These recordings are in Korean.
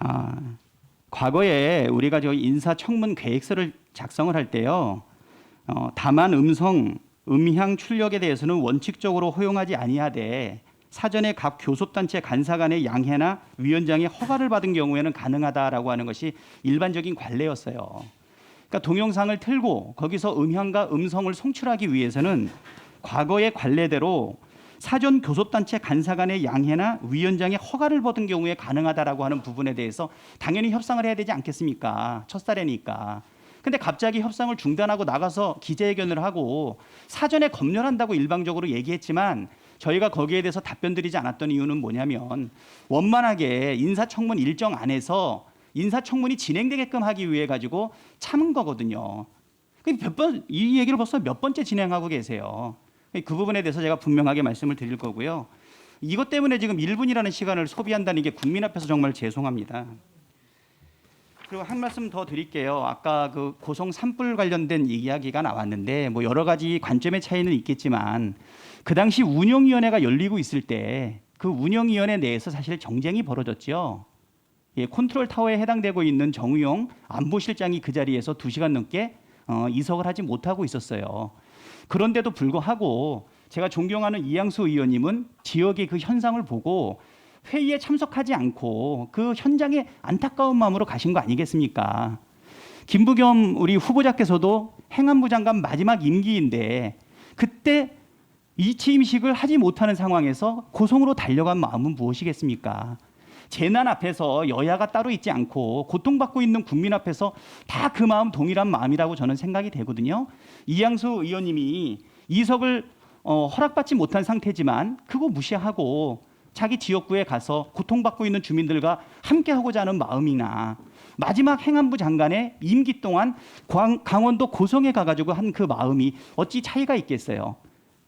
아, 과거에 우리가 저 인사청문 계획서를 작성을 할 때요. 다만 음향 출력에 대해서는 원칙적으로 허용하지 아니하되 사전에 각 교섭단체 간사 간의 양해나 위원장의 허가를 받은 경우에는 가능하다라고 하는 것이 일반적인 관례였어요. 그러니까 동영상을 틀고 거기서 음향과 음성을 송출하기 위해서는 과거의 관례대로 사전 교섭단체 간사 간의 양해나 위원장의 허가를 받은 경우에 가능하다라고 하는 부분에 대해서 당연히 협상을 해야 되지 않겠습니까? 첫사례니까. 근데 갑자기 협상을 중단하고 나가서 기자회견을 하고 사전에 검열한다고 일방적으로 얘기했지만 저희가 거기에 대해서 답변 드리지 않았던 이유는 뭐냐면 원만하게 인사청문 일정 안에서 인사청문이 진행되게끔 하기 위해 가지고 참은 거거든요. 이 얘기를 벌써 몇 번째 진행하고 계세요. 그 부분에 대해서 제가 분명하게 말씀을 드릴 거고요. 이것 때문에 지금 1분이라는 시간을 소비한다는 게 국민 앞에서 정말 죄송합니다. 그리고 한 말씀 더 드릴게요. 아까 그 고성 산불 관련된 이야기가 나왔는데 뭐 여러 가지 관점의 차이는 있겠지만 그 당시 운영위원회가 열리고 있을 때 그 운영위원회 내에서 사실 정쟁이 벌어졌죠. 예, 컨트롤 타워에 해당되고 있는 정우용 안보실장이 그 자리에서 2시간 넘게 이석을 하지 못하고 있었어요. 그런데도 불구하고 제가 존경하는 이양수 의원님은 지역의 그 현상을 보고 회의에 참석하지 않고 그 현장에 안타까운 마음으로 가신 거 아니겠습니까? 김부겸 우리 후보자께서도 행안부 장관 마지막 임기인데 그때 이 취임식을 하지 못하는 상황에서 고성으로 달려간 마음은 무엇이겠습니까? 재난 앞에서 여야가 따로 있지 않고 고통받고 있는 국민 앞에서 다 그 마음 동일한 마음이라고 저는 생각이 되거든요. 이양수 의원님이 이석을 허락받지 못한 상태지만 그거 무시하고 자기 지역구에 가서 고통받고 있는 주민들과 함께하고자 하는 마음이나 마지막 행안부 장관의 임기 동안 강원도 고성에 가가지고 한 그 마음이 어찌 차이가 있겠어요?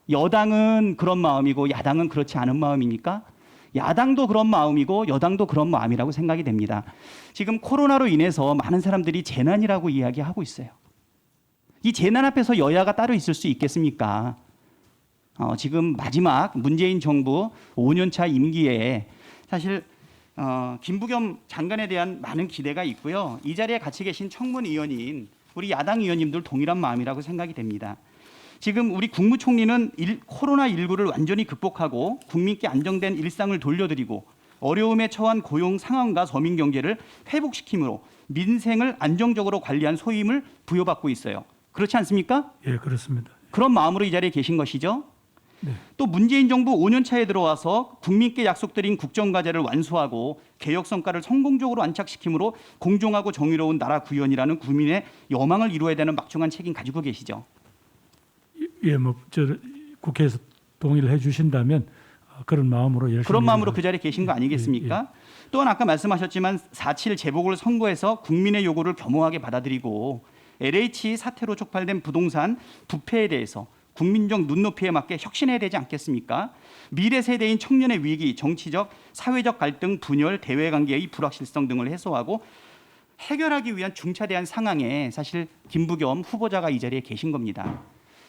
여당은 그런 마음이고 야당은 그렇지 않은 마음이니까 야당도 그런 마음이고 여당도 그런 마음이라고 생각이 됩니다. 지금 코로나로 인해서 많은 사람들이 재난이라고 이야기하고 있어요. 이 재난 앞에서 여야가 따로 있을 수 있겠습니까? 지금 마지막 문재인 정부 5년차 임기에 사실 김부겸 장관에 대한 많은 기대가 있고요. 이 자리에 같이 계신 청문위원인 우리 야당 의원님들 동일한 마음이라고 생각이 됩니다. 지금 우리 국무총리는 코로나19를 완전히 극복하고 국민께 안정된 일상을 돌려드리고 어려움에 처한 고용 상황과 서민 경제를 회복시킴으로 민생을 안정적으로 관리한 소임을 부여받고 있어요. 그렇지 않습니까? 예, 그렇습니다. 그런 마음으로 이 자리에 계신 것이죠. 네. 또 문재인 정부 5년 차에 들어와서 국민께 약속드린 국정과제를 완수하고 개혁 성과를 성공적으로 안착시킴으로 공정하고 정의로운 나라 구현이라는 국민의 여망을 이루어야 되는 막중한 책임 가지고 계시죠. 예, 국회에서 동의를 해주신다면 그런 마음으로 열심히 그런 마음으로 그 자리에 계신 거 아니겠습니까? 또한 아까 말씀하셨지만 4.7 재보궐 선거에서 국민의 요구를 겸허하게 받아들이고 LH 사태로 촉발된 부동산 부패에 대해서 국민적 눈높이에 맞게 혁신해야 되지 않겠습니까? 미래 세대인 청년의 위기, 정치적, 사회적 갈등, 분열, 대외관계의 불확실성 등을 해소하고 해결하기 위한 중차대한 상황에 사실 김부겸 후보자가 이 자리에 계신 겁니다.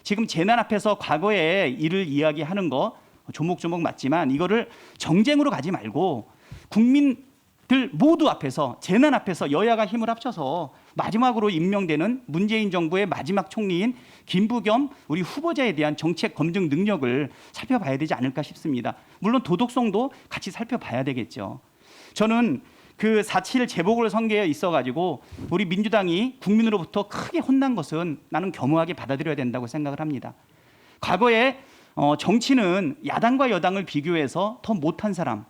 지금 재난 앞에서 과거의 일을 이야기하는 거 조목조목 맞지만 이거를 정쟁으로 가지 말고 국민들 모두 앞에서 재난 앞에서 여야가 힘을 합쳐서 마지막으로 임명되는 문재인 정부의 마지막 총리인 김부겸 우리 후보자에 대한 정책 검증 능력을 살펴봐야 되지 않을까 싶습니다. 물론 도덕성도 같이 살펴봐야 되겠죠. 저는 그 4.7 재보궐 선거에 있어가지고 우리 민주당이 국민으로부터 크게 혼난 것은 나는 겸허하게 받아들여야 된다고 생각을 합니다. 과거에 정치는 야당과 여당을 비교해서 더 못한 사람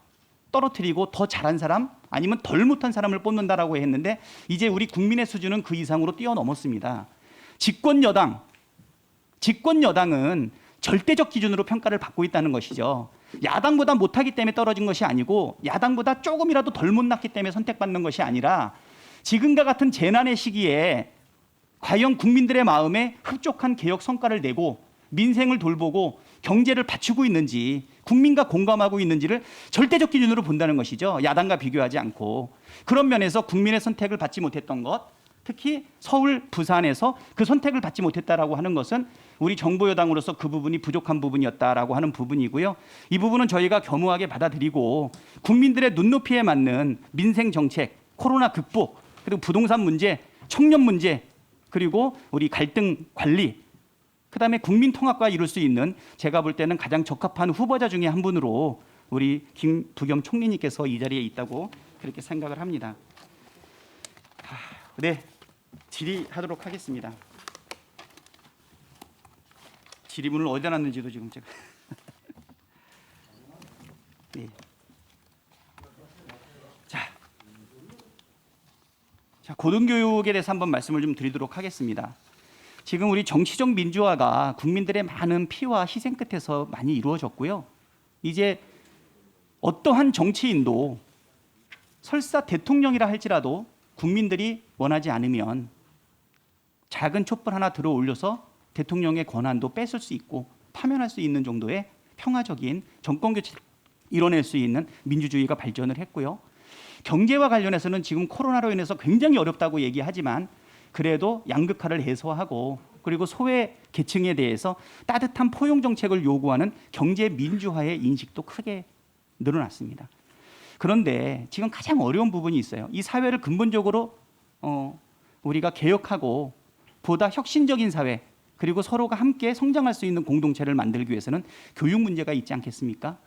떨어뜨리고 더 잘한 사람 아니면 덜 못한 사람을 뽑는다라고 했는데 이제 우리 국민의 수준은 그 이상으로 뛰어넘었습니다. 집권 여당은 절대적 기준으로 평가를 받고 있다는 것이죠. 야당보다 못하기 때문에 떨어진 것이 아니고 야당보다 조금이라도 덜 못났기 때문에 선택받는 것이 아니라 지금과 같은 재난의 시기에 과연 국민들의 마음에 흡족한 개혁 성과를 내고 민생을 돌보고 경제를 받치고 있는지 국민과 공감하고 있는지를 절대적 기준으로 본다는 것이죠. 야당과 비교하지 않고. 그런 면에서 국민의 선택을 받지 못했던 것, 특히 서울, 부산에서 그 선택을 받지 못했다라고 하는 것은 우리 정부 여당으로서 그 부분이 부족한 부분이었다라고 하는 부분이고요. 이 부분은 저희가 겸허하게 받아들이고 국민들의 눈높이에 맞는 민생 정책, 코로나 극복, 그리고 부동산 문제, 청년 문제, 그리고 우리 갈등 관리, 그다음에 국민 통합과 이룰 수 있는 제가 볼 때는 가장 적합한 후보자 중에 한 분으로 우리 김부겸 총리님께서 이 자리에 있다고 그렇게 생각을 합니다. 네, 질의하도록 하겠습니다. 질의문을 어디다 놨는지도 지금 제가 네. 자, 고등교육에 대해서 한번 말씀을 좀 드리도록 하겠습니다. 지금 우리 정치적 민주화가 국민들의 많은 피와 희생 끝에서 많이 이루어졌고요. 이제 어떠한 정치인도 설사 대통령이라 할지라도 국민들이 원하지 않으면 작은 촛불 하나 들어 올려서 대통령의 권한도 뺏을 수 있고 파면할 수 있는 정도의 평화적인 정권 교체를 이뤄낼 수 있는 민주주의가 발전을 했고요. 경제와 관련해서는 지금 코로나로 인해서 굉장히 어렵다고 얘기하지만 그래도 양극화를 해소하고 그리고 소외 계층에 대해서 따뜻한 포용 정책을 요구하는 경제 민주화의 인식도 크게 늘어났습니다. 그런데 지금 가장 어려운 부분이 있어요. 이 사회를 근본적으로 우리가 개혁하고 보다 혁신적인 사회, 그리고 서로가 함께 성장할 수 있는 공동체를 만들기 위해서는 교육 문제가 있지 않겠습니까?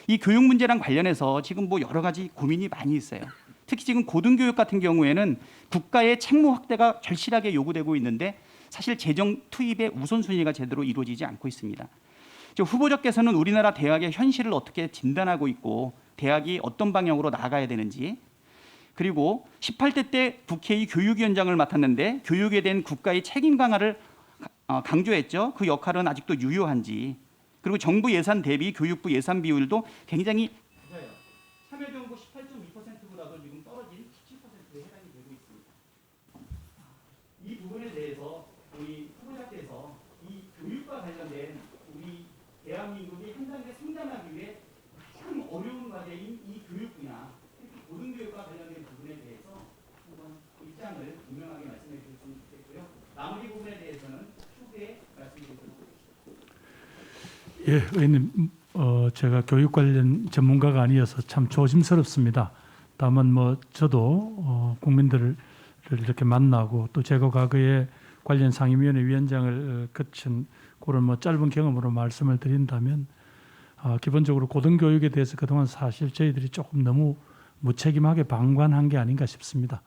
이 교육 문제랑 관련해서 지금 뭐 여러 가지 고민이 많이 있어요. 특히 지금 고등교육 같은 경우에는 국가의 책무 확대가 절실하게 요구되고 있는데 사실 재정 투입의 우선순위가 제대로 이루어지지 않고 있습니다. 후보자께서는 우리나라 대학의 현실을 어떻게 진단하고 있고 대학이 어떤 방향으로 나아가야 되는지, 그리고 18대 때 국회의 교육위원장을 맡았는데 교육에 대한 국가의 책임 강화를 강조했죠. 그 역할은 아직도 유효한지, 그리고 정부 예산 대비 교육부 예산 비율도 굉장히 낮아요. 참여정부 18.2%보다도 지금 떨어진 17%에 해당이 되고 있습니다. 이 부분에 대해서 우리 후보자께서 이 교육과 관련된 우리 대한민국이 한 단계 성장하기 위해 가장 어려운 과제인 이 교육 분야, 특히 고등교육과 관련된 부분에 대해서 한번 입장을 분명하게 말씀해 주셨으면 좋겠고요. 나머지 부분에 대해서는 추후에 말씀드리도록 하겠습니다. 예, 의원님, 제가 교육 관련 전문가가 아니어서 참 조심스럽습니다. 다만 뭐 저도 국민들을 이렇게 만나고 또 제가 과거에 관련 상임위원회 위원장을 거친 그런 뭐 짧은 경험으로 말씀을 드린다면 기본적으로 고등교육에 대해서 그동안 사실 저희들이 조금 너무 무책임하게 방관한 게 아닌가 싶습니다.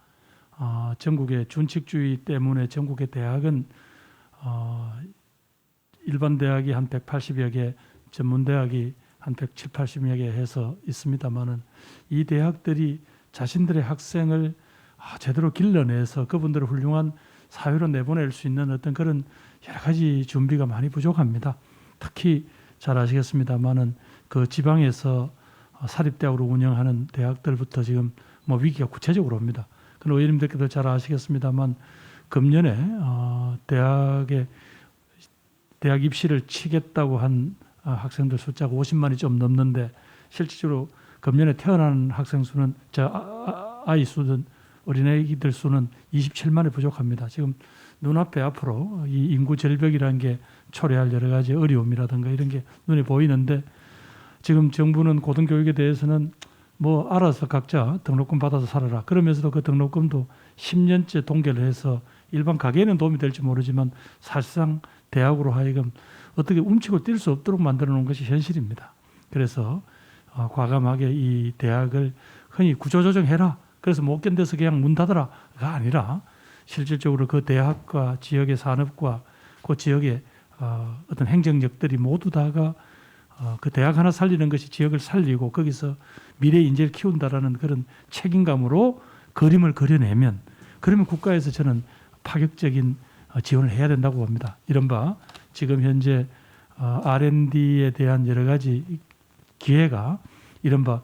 전국의 준칙주의 때문에 전국의 대학은 일반 대학이 한 180여 개, 전문 대학이 한 170, 80여 개 해서 있습니다만은 이 대학들이 자신들의 학생을 제대로 길러내서 그분들을 훌륭한 사회로 내보낼 수 있는 어떤 그런 여러 가지 준비가 많이 부족합니다. 특히 잘 아시겠습니다만은 그 지방에서 사립대학으로 운영하는 대학들부터 지금 뭐 위기가 구체적으로 옵니다. 그럼 의원님들께도 잘 아시겠습니다만 금년에 대학 입시를 치겠다고 한 학생들 숫자가 50만이 좀 넘는데 실질적으로 금년에 태어난 학생 수는 아이 수는 어린애기들 수는 27만에 부족합니다. 지금 눈앞에 앞으로 이 인구 절벽이라는 게 초래할 여러 가지 어려움이라든가 이런 게 눈에 보이는데 지금 정부는 고등교육에 대해서는 뭐 알아서 각자 등록금 받아서 살아라. 그러면서도 그 등록금도 10년째 동결을 해서 일반 가게에는 도움이 될지 모르지만 사실상 대학으로 하여금 어떻게 움츠고 뛸 수 없도록 만들어 놓은 것이 현실입니다. 그래서 과감하게 이 대학을 흔히 구조조정해라. 그래서 못 견뎌서 그냥 문 닫아라가 아니라 실질적으로 그 대학과 지역의 산업과 그 지역의 어떤 행정력들이 모두 다가 그 대학 하나 살리는 것이 지역을 살리고 거기서 미래 인재를 키운다라는 그런 책임감으로 그림을 그려내면 그러면 국가에서 저는 파격적인 지원을 해야 된다고 봅니다. 이른바 지금 현재 R&D에 대한 여러 가지 기회가 이른바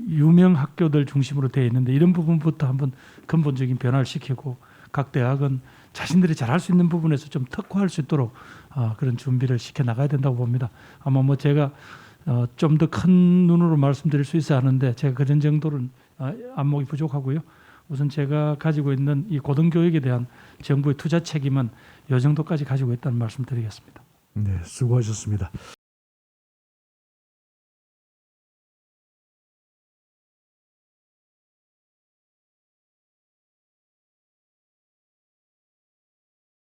유명 학교들 중심으로 되어 있는데 이런 부분부터 한번 근본적인 변화를 시키고 각 대학은 자신들이 잘할 수 있는 부분에서 좀 특화할 수 있도록 그런 준비를 시켜 나가야 된다고 봅니다. 아마 뭐 제가 좀 더 큰 눈으로 말씀드릴 수 있어야 하는데 제가 그런 정도는 안목이 부족하고요. 우선 제가 가지고 있는 이 고등교육에 대한 정부의 투자 책임은 이 정도까지 가지고 있다는 말씀 드리겠습니다. 네, 수고하셨습니다.